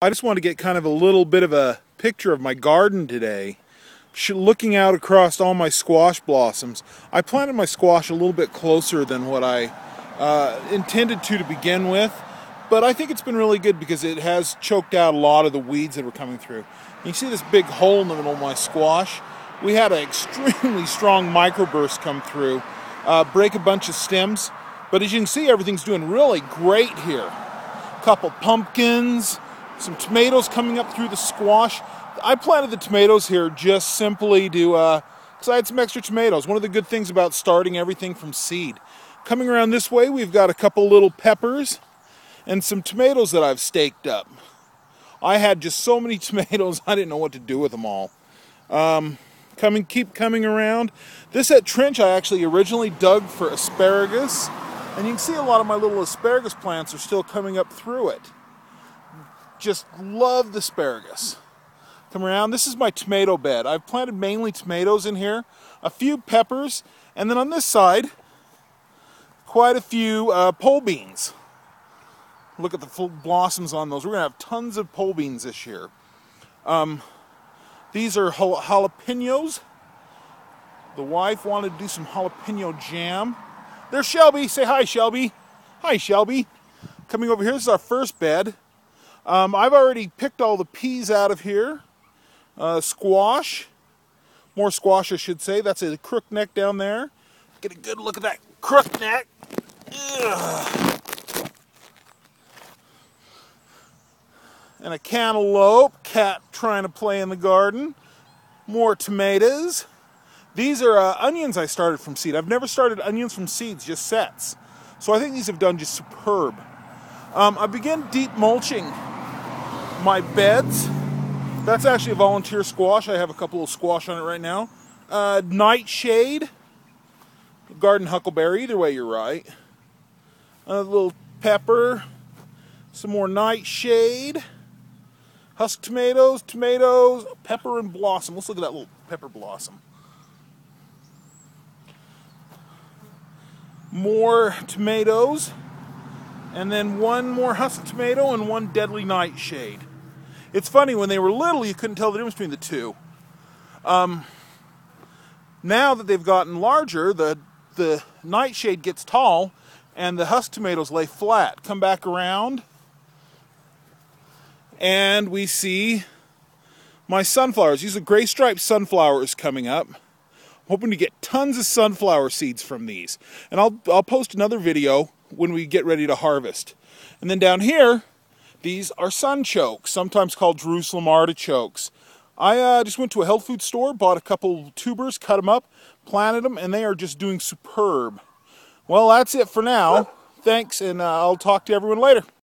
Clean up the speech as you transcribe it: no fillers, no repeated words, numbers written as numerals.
I just want to get kind of a little bit of a picture of my garden today. Looking out across all my squash blossoms. I planted my squash a little bit closer than what I intended to begin with, but I think it's been really good because it has choked out a lot of the weeds that were coming through. You see this big hole in the middle of my squash? We had an extremely strong microburst come through, break a bunch of stems, but as you can see, everything's doing really great here. A couple pumpkins, some tomatoes coming up through the squash. I planted the tomatoes here just simply to, because I had some extra tomatoes. One of the good things about starting everything from seed. Coming around this way, we've got a couple little peppers and some tomatoes that I've staked up. I had just so many tomatoes, I didn't know what to do with them all. Keep coming around. This trench I actually originally dug for asparagus, and you can see a lot of my little asparagus plants are still coming up through it. Just love the asparagus. Come around. This is my tomato bed. I've planted mainly tomatoes in here, a few peppers, and then on this side, quite a few pole beans. Look at the full blossoms on those. We're going to have tons of pole beans this year. These are jalapenos. The wife wanted to do some jalapeno jam. There's Shelby. Say hi, Shelby. Hi, Shelby. Coming over here, this is our first bed. I've already picked all the peas out of here. Squash. More squash, I should say. That's a crookneck down there. Get a good look at that crookneck. Ugh. And a cantaloupe. Cat trying to play in the garden. More tomatoes. These are onions I started from seed. I've never started onions from seeds, just sets. So I think these have done just superb. I began deep mulching my beds. That's actually a volunteer squash. I have a couple of squash on it right now. Nightshade, garden huckleberry, either way you're right. A little pepper, some more nightshade, husk tomatoes, pepper and blossom. Let's look at that little pepper blossom. More tomatoes, and then one more husk tomato and one deadly nightshade. It's funny, when they were little, you couldn't tell the difference between the two. Now that they've gotten larger, the nightshade gets tall, and the husk tomatoes lay flat. Come back around, and we see my sunflowers. These are gray striped sunflowers coming up. I'm hoping to get tons of sunflower seeds from these. And I'll post another video when we get ready to harvest. And then down here, these are sunchokes, sometimes called Jerusalem artichokes. I just went to a health food store, bought a couple tubers, cut them up, planted them, and they are just doing superb. Well, that's it for now. Thanks, and I'll talk to everyone later.